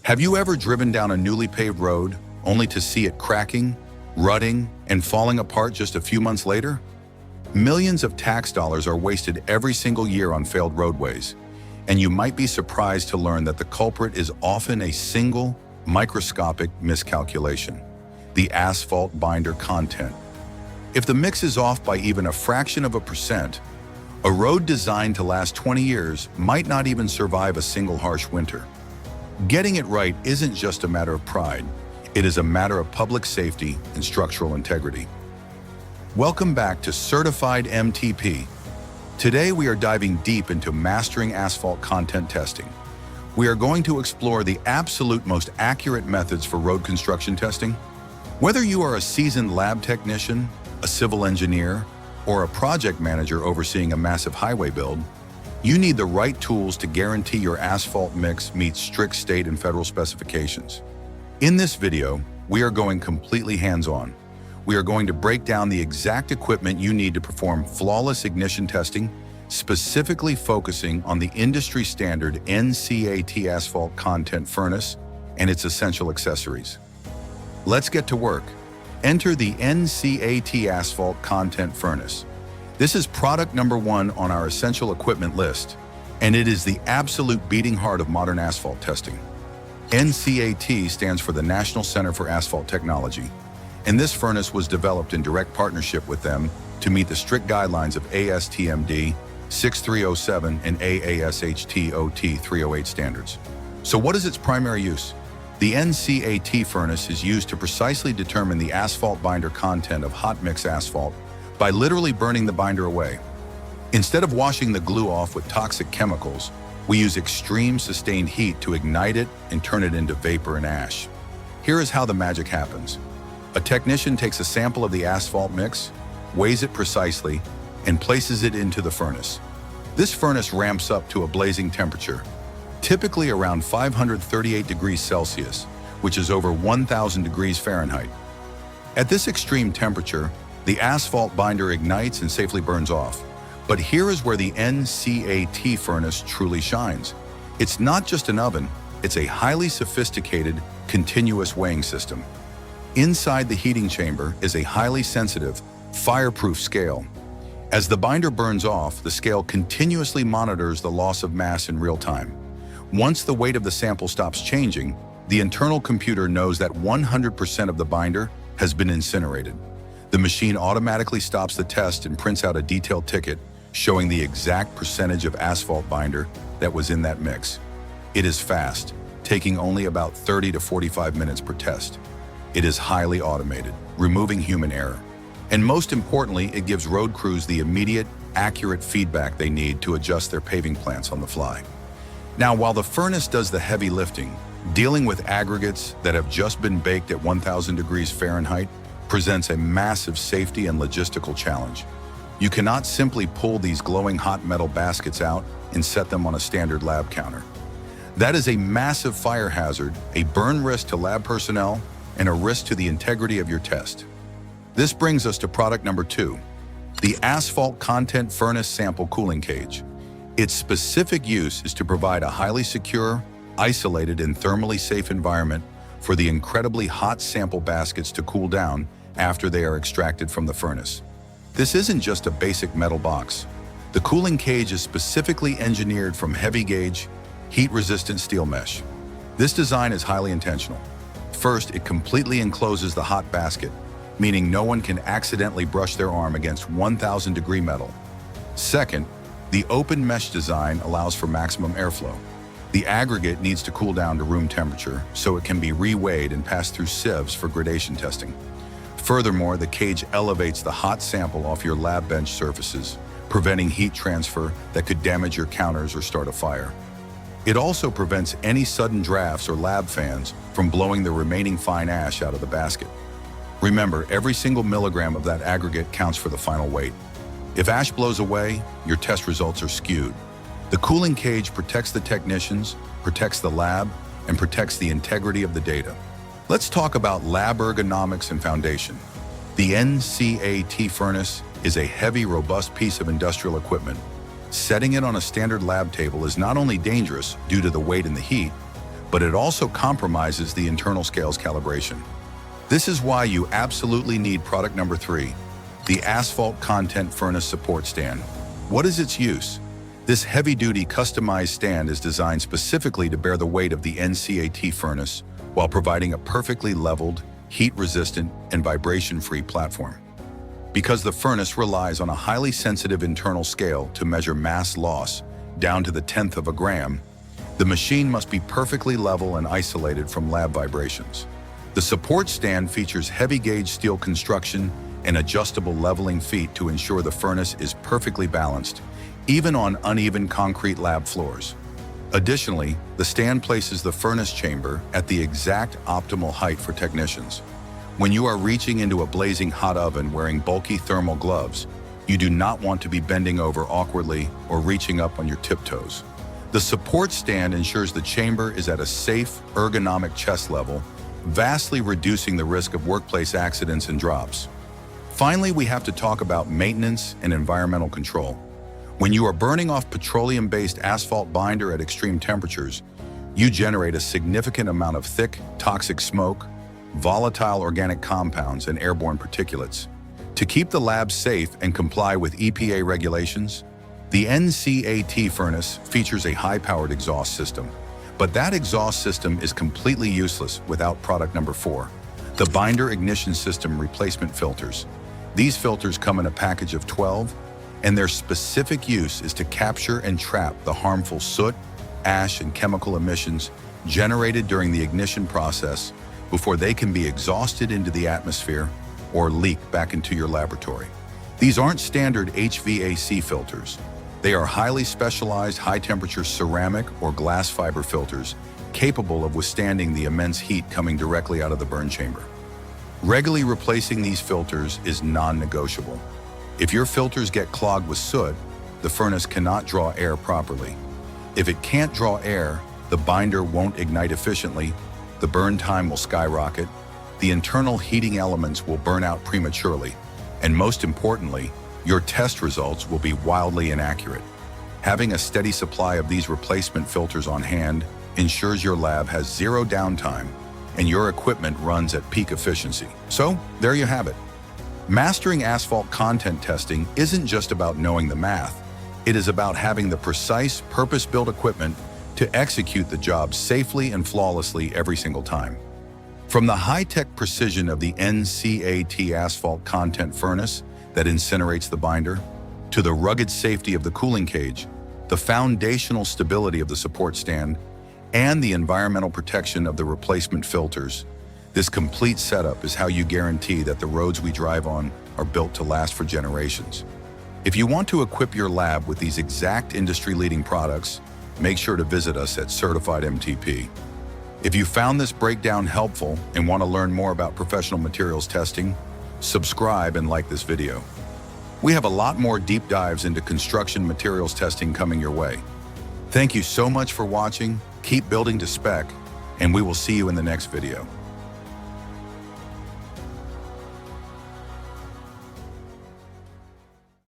Have you ever driven down a newly paved road only to see it cracking, rutting, and falling apart just a few months later? Millions of tax dollars are wasted every single year on failed roadways, and you might be surprised to learn that the culprit is often a single, microscopic miscalculation: the asphalt binder content. If the mix is off by even a fraction of a percent, a road designed to last 20 years might not even survive a single harsh winter. Getting it right isn't just a matter of pride, it is a matter of public safety and structural integrity. Welcome back to Certified MTP. Today we are diving deep into mastering asphalt content testing. We are going to explore the absolute most accurate methods for road construction testing. Whether you are a seasoned lab technician, a civil engineer, or a project manager overseeing a massive highway build, you need the right tools to guarantee your asphalt mix meets strict state and federal specifications. In this video, we are going completely hands-on. We are going to break down the exact equipment you need to perform flawless ignition testing, specifically focusing on the industry standard 𝐶AT asphalt content furnace and its essential accessories. Let's get to work. Enter the 𝐶AT asphalt content furnace. This is product number 1 on our essential equipment list, and it is the absolute beating heart of modern asphalt testing. 𝐶AT stands for the National Center for Asphalt Technology, and this furnace was developed in direct partnership with them to meet the strict guidelines of ASTM D6307 and AASHT OT 308 standards. So what is its primary use? The 𝐶AT furnace is used to precisely determine the asphalt binder content of hot mix asphalt by literally burning the binder away. Instead of washing the glue off with toxic chemicals, we use extreme sustained heat to ignite it and turn it into vapor and ash. Here is how the magic happens. A technician takes a sample of the asphalt mix, weighs it precisely, and places it into the furnace. This furnace ramps up to a blazing temperature, typically around 538 degrees Celsius, which is over 1,000 degrees Fahrenheit. At this extreme temperature, the asphalt binder ignites and safely burns off. But here is where the 𝐶AT furnace truly shines. It's not just an oven, it's a highly sophisticated, continuous weighing system. Inside the heating chamber is a highly sensitive, fireproof scale. As the binder burns off, the scale continuously monitors the loss of mass in real time. Once the weight of the sample stops changing, the internal computer knows that 100% of the binder has been incinerated. The machine automatically stops the test and prints out a detailed ticket showing the exact percentage of asphalt binder that was in that mix. It is fast, taking only about 30 to 45 minutes per test. It is highly automated, removing human error. And most importantly, it gives road crews the immediate, accurate feedback they need to adjust their paving plans on the fly. Now, while the furnace does the heavy lifting, dealing with aggregates that have just been baked at 1,000 degrees Fahrenheit presents a massive safety and logistical challenge. You cannot simply pull these glowing hot metal baskets out and set them on a standard lab counter. That is a massive fire hazard, a burn risk to lab personnel, and a risk to the integrity of your test. This brings us to product number 2, the asphalt content furnace sample cooling cage. Its specific use is to provide a highly secure, isolated, and thermally safe environment for the incredibly hot sample baskets to cool down after they are extracted from the furnace. This isn't just a basic metal box. The cooling cage is specifically engineered from heavy-gauge, heat-resistant steel mesh. This design is highly intentional. First, it completely encloses the hot basket, meaning no one can accidentally brush their arm against 1,000-degree metal. Second, the open mesh design allows for maximum airflow. The aggregate needs to cool down to room temperature so it can be reweighed and passed through sieves for gradation testing. Furthermore, the cage elevates the hot sample off your lab bench surfaces, preventing heat transfer that could damage your counters or start a fire. It also prevents any sudden drafts or lab fans from blowing the remaining fine ash out of the basket. Remember, every single milligram of that aggregate counts for the final weight. If ash blows away, your test results are skewed. The cooling cage protects the technicians, protects the lab, and protects the integrity of the data. Let's talk about lab ergonomics and foundation. The 𝐶AT furnace is a heavy, robust piece of industrial equipment. Setting it on a standard lab table is not only dangerous due to the weight and the heat, but it also compromises the internal scale's calibration. This is why you absolutely need product number 3, the Asphalt Content Furnace Support Stand. What is its use? This heavy-duty customized stand is designed specifically to bear the weight of the 𝐂𝐈 furnace while providing a perfectly leveled, heat-resistant, and vibration-free platform. Because the furnace relies on a highly sensitive internal scale to measure mass loss down to the 1/10 of a gram, the machine must be perfectly level and isolated from lab vibrations. The support stand features heavy-gauge steel construction and adjustable leveling feet to ensure the furnace is perfectly balanced, even on uneven concrete lab floors. Additionally, the stand places the furnace chamber at the exact optimal height for technicians. When you are reaching into a blazing hot oven wearing bulky thermal gloves, you do not want to be bending over awkwardly or reaching up on your tiptoes. The support stand ensures the chamber is at a safe, ergonomic chest level, vastly reducing the risk of workplace accidents and drops. Finally, we have to talk about maintenance and environmental control. When you are burning off petroleum-based asphalt binder at extreme temperatures, you generate a significant amount of thick, toxic smoke, volatile organic compounds, and airborne particulates. To keep the lab safe and comply with EPA regulations, the 𝐂𝐈 furnace features a high-powered exhaust system. But that exhaust system is completely useless without product number 4, the binder ignition system replacement filters. These filters come in a package of 12, and their specific use is to capture and trap the harmful soot, ash, and chemical emissions generated during the ignition process before they can be exhausted into the atmosphere or leak back into your laboratory. These aren't standard HVAC filters. They are highly specialized high-temperature ceramic or glass fiber filters capable of withstanding the immense heat coming directly out of the burn chamber. Regularly replacing these filters is non-negotiable. If your filters get clogged with soot, the furnace cannot draw air properly. If it can't draw air, the binder won't ignite efficiently, the burn time will skyrocket, the internal heating elements will burn out prematurely, and most importantly, your test results will be wildly inaccurate. Having a steady supply of these replacement filters on hand ensures your lab has zero downtime and your equipment runs at peak efficiency. So, there you have it. Mastering asphalt content testing isn't just about knowing the math. It is about having the precise, purpose-built equipment to execute the job safely and flawlessly every single time. From the high-tech precision of the 𝐂𝐈 asphalt content furnace that incinerates the binder, to the rugged safety of the cooling cage, the foundational stability of the support stand, and the environmental protection of the replacement filters, this complete setup is how you guarantee that the roads we drive on are built to last for generations. If you want to equip your lab with these exact industry-leading products, make sure to visit us at Certified MTP. If you found this breakdown helpful and want to learn more about professional materials testing, subscribe and like this video. We have a lot more deep dives into construction materials testing coming your way. Thank you so much for watching, keep building to spec, and we will see you in the next video.